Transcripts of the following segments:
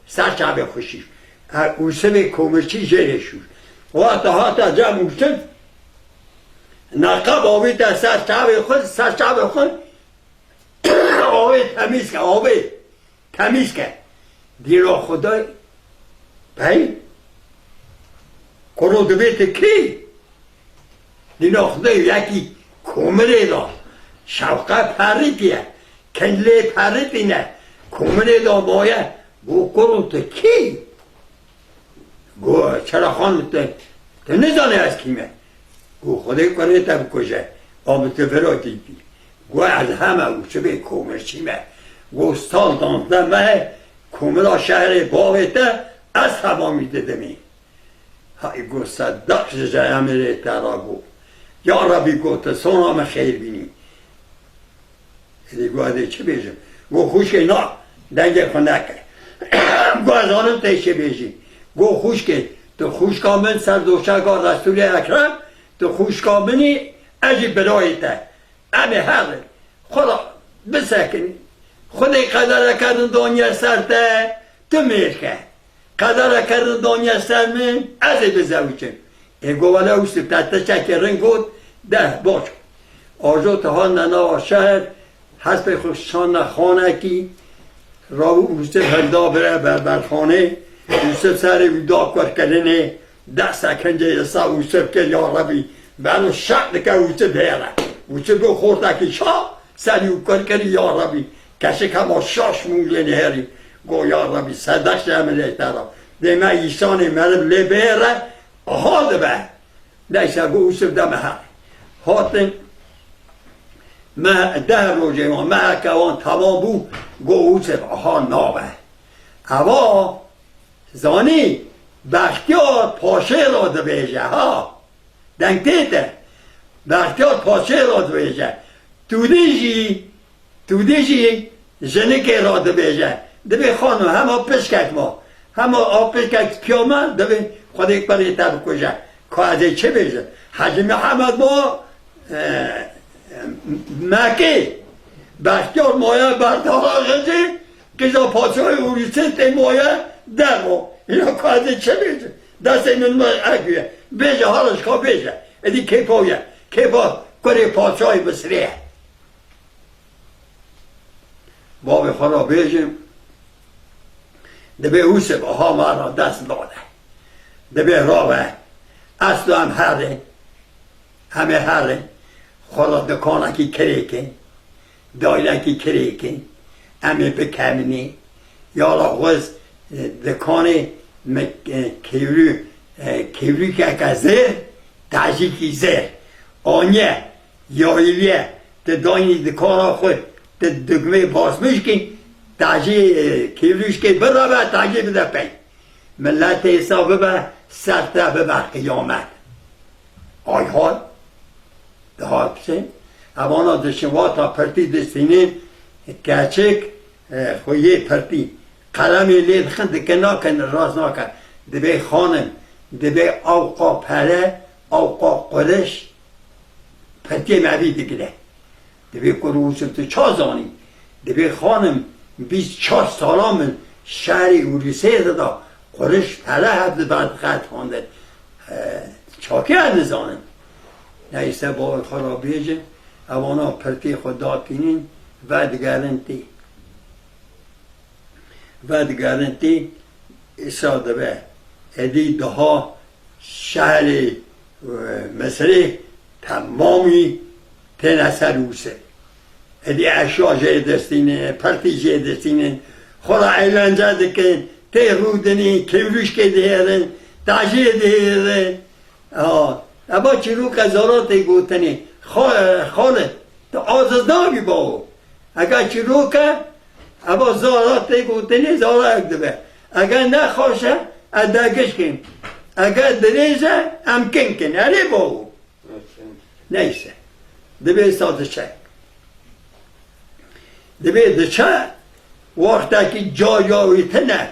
سر شب خوشیش اوسه به کومرچی جرشوش و تا جمع اوسه نقب آبی در سر شب خود آبی تمیز که دیرا خدای بایی کرو دو بیت کی دیرا خدای یکی کومره دا شوقه پریدیه کنله پریدینه کومره دا باید گو کرو تو کی گو چرا خان تو نزانه از کیمه گو خدای کنه تا بکشه آب تو فراتی بی گو از همه او چه به کومرچیمه گو سال دانده مه کومرا شهر باقیته از هوا میدیدمی های گو صدق جزای امره ترا گو یا ربی گو تو سونام خیر بینی گو از چه بیجم گو خوش که نا دنگ خونده که گو از آنم تیشه بیجی گو خوش که تو خوش کامن سر دوشگاه رسول اکرم تو خوش کامنی اجی برایته امی هر خدا بسکنی خودی قدر کردن دنیا سرته تو میرکه قدر کردن دنیا سر من از بزوچم گو ولی اوستی تحت چکرن گود ده باش آجو تا ننا شهر حسب خوششان خانه کی راو اوستی هردا بره بر خانه اوستی سر ویدا کار کردنه ده سکنجه سا اوستی که یا ربی بلو شک که اوستی بیره اوستی گو خورده که شا سری او کار کردی یا ربی کسی که ما شاش مونگه نهری گو یا ربی صدقش عمله ترا دیمه ایشان مرم لبیره آها به دیشه گو اوستی دمه هر هاتن ما ده روزه ما که آن تمام بود گو اوستی آها نابه اوا زانی بختیار پاشه را دو بیجه ها دنگ تیته بختیار پاشه را دو بیجه تودیجی جنگه را دو بیجه دبی خانم همه پشکک ما همه پشکک پیامن دبی خود یک بری تب کجه که از چه بیجه حجی محمد ما مکه بختیار مایه بردار غزی کجا پاچه های اوریسه تی مایه در ما اینا که از چه بیجه دست این ما اگویه بیجه حالش که بیجه ادی کیپاویه کیپا کره پاچه های بسریه باب خدا بیجیم دبه اوسه با ها مرا دست داده دبه راوه اصلا هم هره همه هره خدا دکانه کی کریکه دایله کی کریکه همه بکمینی یا راغوز دکانه کیوری که که زر تاجیکی زر آنیه یایلیه داینی دکانه خود دگمه باسمش که تاجی کیوریش که برابر تاجی بده پی ملت حساب به سرته به قیامت آی حال ده بسه اوانا دشوا تا پرتی دستینه کچک خویه پرتی قلمی لید خند که ناکن راز ناکن دبی خانم دبی آوقا پره آوقا قرش پرتی موی دیگره دبی کروسم تو چا زانی دبی خانم 24 سالام شهری اوریسه دادا قرش پره هفته بعد خط خانده چاکی هد زانم نیسته با خرابیجه اوانا پرتی خود داد پینین ود گارنتی ایساده به ادی دها شهر مصری تمامی تن اثر اوسه ادی اشیا جه دستینه پرتی جه دستینه خدا ایلان جاده که تی رودنی کیوریش که دیره تاجه دیره ابا چلو کزاراتی گوتنی خاله تو آزادامی با اگر چلو که ابا زاراتی گوتنی زارا اگده اگر نخواشه ادگش کن اگر دریزه امکن کن اره با نیسه دبی ساده چه دبی دچه وقتا که جا یاویته نه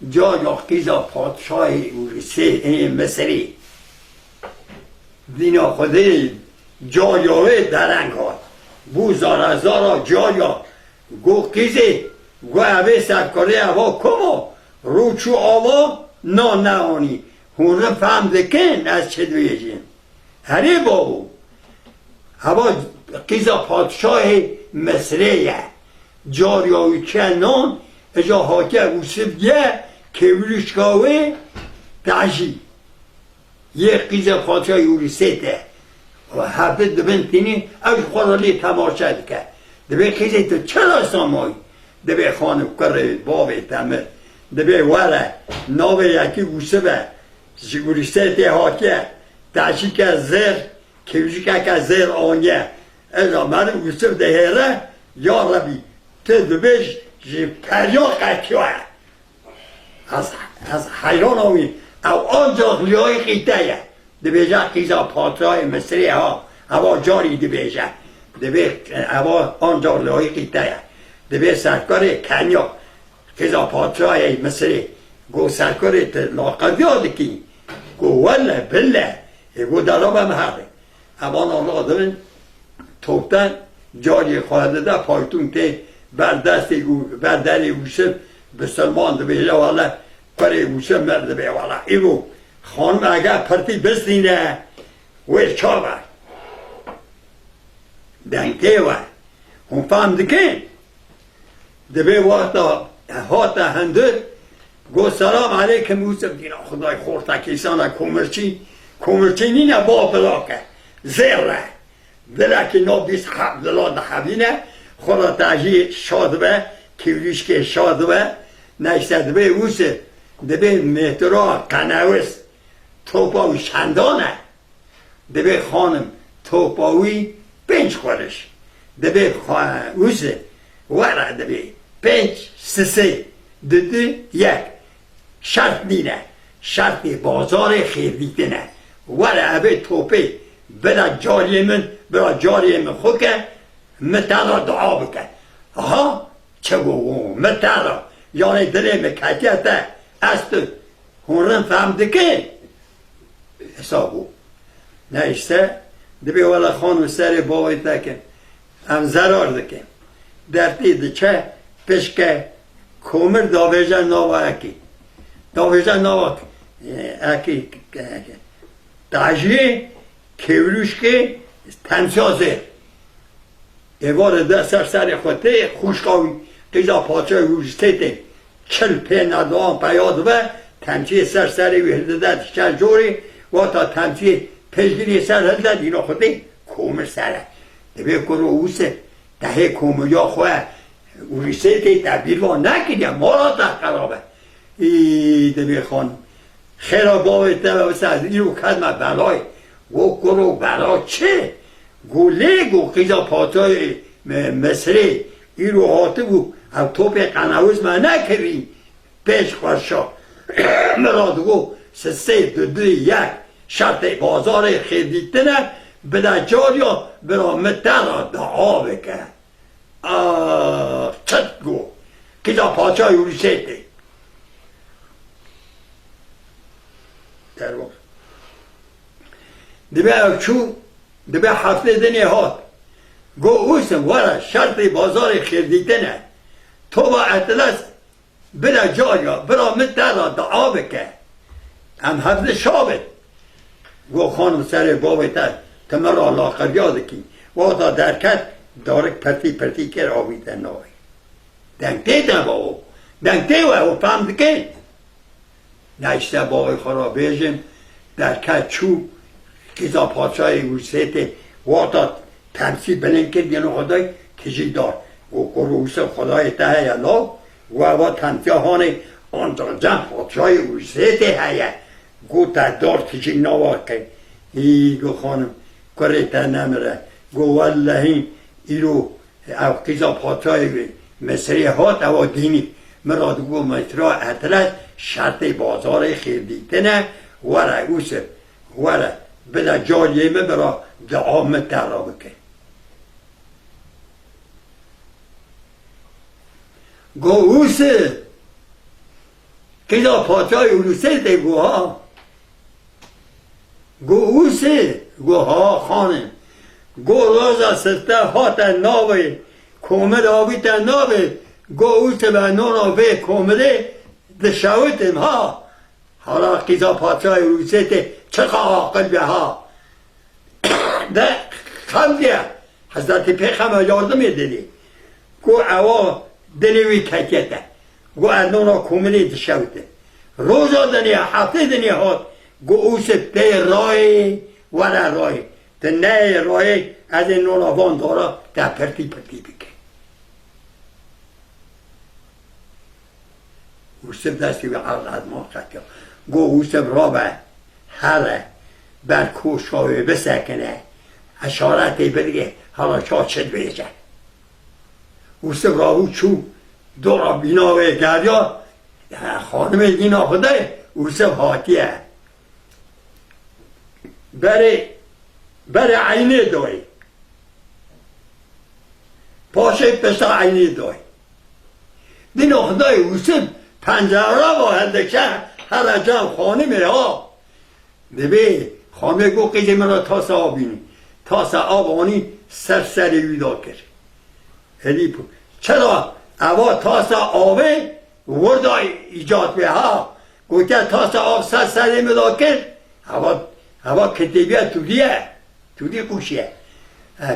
جا یاخیزا پادشاهی اوریسه مصری دینا خودی جا یاوی درنگ ها بو زارا جا یا گو کیزی گو اوی سرکاری هوا کمو رو چو آوا نه آنی هونه فهم دکن از چه دویجین هره بابو هوا قیزا پادشاه مصریه جاریاوی که نان اجا حاکه اوسف یه کبریشکاوه تعجی یه قیزا پادشاه اوریسیته و حبه دبن تینی اوش خواهی تماشا دکه دبه قیزه تو چرا سامایی دبه خانم کره بابه تمر دبه وره ناوه یکی اوسفه اوریسیته حاکه تعجی که زر کبریش که زر آنیه ازا من اوسف دهره یا ربی تو دبش پریا قطعه از حیران آمین او آنجا غلیای قیطه دبیجه قیزا پاترای مصری ها هوا جاری دبیجه دبی هوا آنجا غلیای قیطه دبی سرکار کنیا قیزا پاترای مصری گو سرکار لاقدی آدکی گو وله بله گو درابم هره همان آنها دارن توبتن جاری خواهده ده پایتون ته بر در یوسف به سلمان ده بیجه والا پر یوسف مرده بی والا ایو خانم اگر پرتی بستینه وی چا بر دنگه و هم فهم دکن ده بی وقتا هاتا هندر گو سلام علیکم یوسف دینا خدای خورتا کسانا کومرچی نینه با بلاکه زیره دلکی نابیس دلان حبینه خدا تاجی شاد به کیوریش که شاد به نشد به اوسه دبه مهترا قناوس توپاوی شندانه دبه خانم توپاوی پنج خورش دبه اوسه وره دبه پنج سه دو یک شرط نینه شرط بازار خیردیته نه وره ابه توپه برا جاری من خود که متعرا دعا بکن آها چه گو متعرا یعنی دلی مکتیته است هنرم فهمده که حسابو نیسته دبی والا خانو سر باوی تکن هم زرار دکن در تید چه پشکه کومر داویجه ناوا اکی داویجه ناوا اکی تاجی کیوروش که تنسازه ایوار دستر سر خودته خوشقاوی قیزا پاچه روزتیته چل پی ندوان پیاد و تمچه سر ویرده ده چل جوری و تا تمچه پشگیری سر هلده دینا خوده کومر سره دبه کرو اوسه دهه کومر یا خواه اوریسیته تبدیل و نکنیم مارا تا خرابه ای دبه خان خیرا باوی تبه از ایرو کدمه بلای و کرو بلا چه گوله گو قیزا پاتای مصری ایرو آته گو او توپ قناوز من نکری پیش خوشا مراد گو سه دو یک شرط بازار خیردیتنه بده جاریا برا متر دعا بکن چت گو قیزا پاتای اوریسیته ترور دبه اوچو دبه هفته دنی هات گو اوسم وره شرط بازار خیردیتنه تو با اطلس بلا جاریا برا متر دعا بکن هم هفته شابت گو خانم سر بابتر تمرا لاقر یادکی وادا درکت دارک پرتی کر آویدن نوی دنگ دیدن بابا دنگ دیوه و فهم دکن نشته باقی خورا بیجم درکت چوب قیزا پادشاه اوسیته وادا تمثیل بلند کرد یعنی خدای کجی دار و کروس خدای ته یلا و تمثیل هانه آنجا جمع پادشاه اوسیته هیه گو تدار کجی نوار کرد ای گو خانم کره تا نمره گو والله ایرو او قیزا پادشاه مصری هات او دینی مراد گو مصرا اطلس شرط بازار خیردیتنه وره اوسه وره بلا جاریمه برا دعا متعرا بکن گو اوسه قیزا پادشاه اوسیته گو ها گو اوسه گو ها خانم گو روزا سسته هات ناوی کومد آویت ناوی گو اوسه به نونا به کومده دشاوتم ها حالا قیزا پادشاه روسیت چقدر عاقل به ها ده خمدیه حضرت پیغمبر یاردم دیدی گو اوا دنیوی ککیته گو ارنونا کومنی دشاوته روزا دنیا هفته دنیا ها گو اوست ده رای ولا رای ده نه رای از این نونا وان دارا ده پرتی بکن اوسب دستی به عرض از ما قطعا گو اوسب را به هر بر کوشاوی بسکنه اشارتی بگه حالا چا چد بیجه اوسب راهو چو دورا بیناوی گردیا خانم اینا خدای اوسب حاتیه بره عینه دای پاشه پسا عینه دای دینا خدای اوسب پنجره با هندکه هر جمع خانمه ها دبی خانمه گو قیزه من را تاس آبینی تاس آب آنی سری ویدا کرد هلی چرا اوا تاس آبه وردا ایجاد به ها گوته تاس آب سری ویدا کرد هوا کتبیه تو دی خوشیه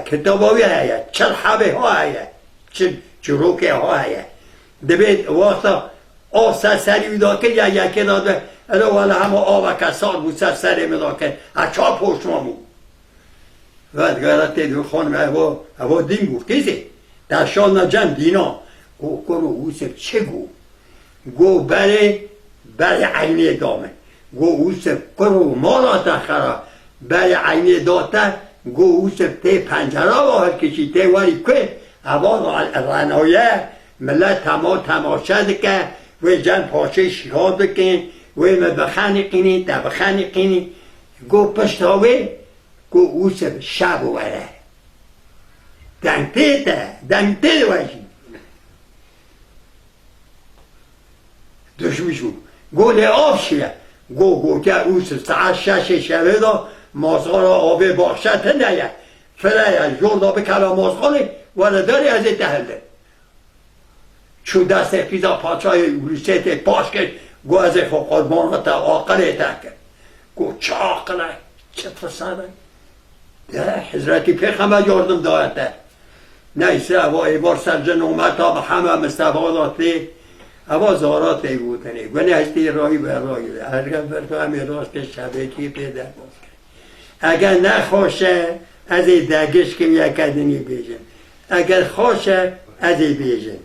کتاباوی هایه چل حبه ها هایه چل روکه ها هایه دبی واسطا آب سری ویدا کرد یا یکی داده الو والا همه آب کسان بود سری ویدا کرد اچا پشت ما بود و دیگه تیدو خانم هوا دین گفت کسی در شال نجم دینا گو کرو اوسف چه گو بره عینه دامه گو اوسف کرو مالا تخرا بره عینه داته گو اوسف تی پنجره واحد کشی تی ولی که هوا رنایه ملت تماشا دکه و جن پاچه شیاد بکن و بخانقینی تا بخانقینی گو پشتاوه گو اوسف شب وره دنگته وشی دشمیشو گو لعاب شیه گو که اوسف ساعت 6 شبه دا مازغال آبه باخشت نیه فرایه جوردا بکلا مازغاله ولی داری از تهله چو دست قیزا پادشای روسیت پاش کرد گو از خو قربانات آقله تکر گو چه آقله چه فساده ده حضرتی پیغمبر یاردم دایته نیسه اوا ایبار سرجن اومتا به همه مستفاداتی اوا زاراتی بودنی گونه هستی راهی به راهی هرگاه برکو همه راست که شبه کی پیدا باز کرد اگر نخواشه از این دگش که یکدنی بیجن اگر خواشه از این بیجن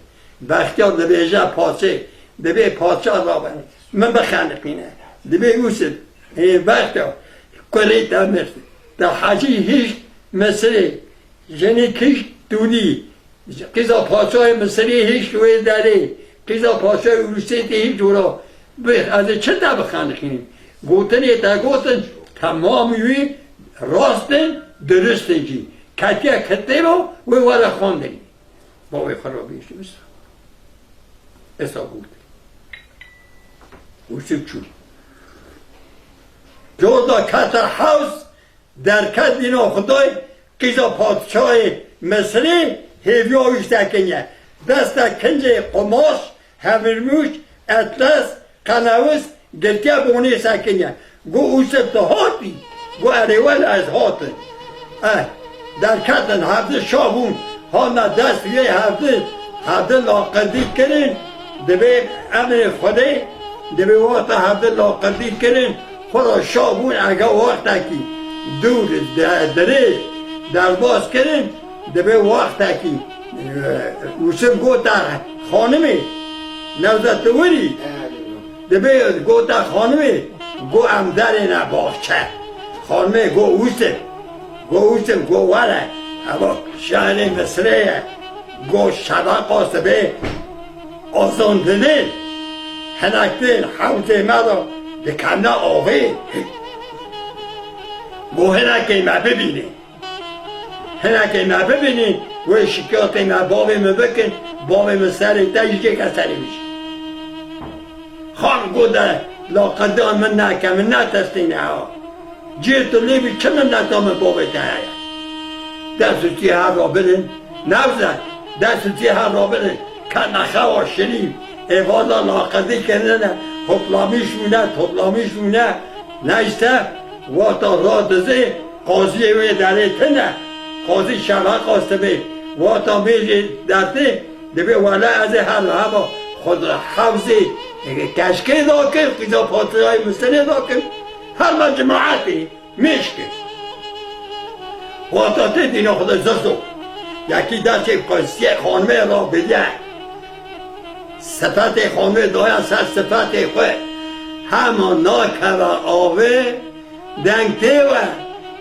بختیار دبیجه پاچه دبی پاچه را بره من بخانقینه دبی یوسف بختیار کلیت امرد در حجی هیچ مصری جنی کش دودی قیزا پاچه مصری هیچ روی داره قیزا پاچه روسیت هیچ دورا از چه تا بخانقینیم گوتنی تا گوتن تمامی راستن درستن جی کتیه کتی با وی وره خواندنی با وی خرابیش نیست اسا گوت اوسیب چون جوردا کتر حوز در کت دینا خدای قیزا پادشاه مصری هیویاویش دکنیه دست کنجه قماش هورموش اطلس قنوس گلکه بونه سکنیه گو اوسیب تا هاتی گو اریول از هاتن در کتن هفته شابون ها دست یه هفته لاقدی کرن دبی امن خوده دبی وقت هفته لاقدی کرن خدا شابون اگه وقت کی دور دره در باز کرن دبی وقت کی اوسم گو تا خانمه نوزت وری دبی گو تا خانمه گو امدر نباخچه خانمه گو اوسم گو وره اما شهر مصره گو شبه قاسبه آزان دنه هنکتن حوزه مرا دکنه آوه گو هنکه ما ببینی هنکه ما ببینی و شکایت ما بابه ما بکن بابه ما سر تجیگه که سری میشه خان گو ده لاقدان من نکم من نتستینه ها جیرت لیبی چه من نتام بابه ده دست چی هر را بدن نوزد دست چی هر را بدن که نخواه شریف ایوالا ناقضی کنه حکلامیش مونه نشته و تا را دزه قاضی وی داره تنه قاضی شبه قاسته بی و تا میجه درده دبی ولی از هر همه خود حوزی کشکه داکن قیدا پاتره های مستنه داکن هر من جماعتی میشکن و تا تی دینا خدا زرزو یکی دست قاضی خانمه را بده صفت خانمه دایا سر صفت خواه همه ناکه و آوه دنگته و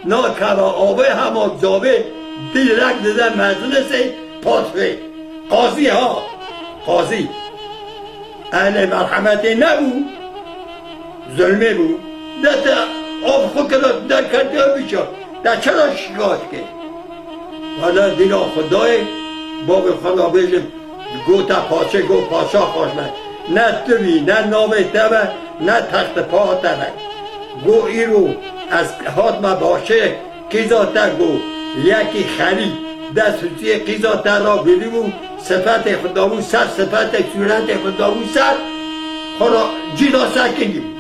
ناکه و آوه همه جاوه دیرک دیده مجلس پاتره قاضی ها قاضی اهل مرحمت نبود ظلمه بود دست آب خود کرد در کرده بیچار در چرا شکایت کرد ولی دینا خدای باب خدا بیشم گوتا پاچه گو پاشا خوشمه نه توی نه نامه تبه نه تخت پا تبه گو ایرو از حاتمه باشه قیزاته گو یکی خرید دستوسی قیزاته را بلیمو صفت خدا بود سر صفت صورت خدا بود سر خدا جیدا سکنیم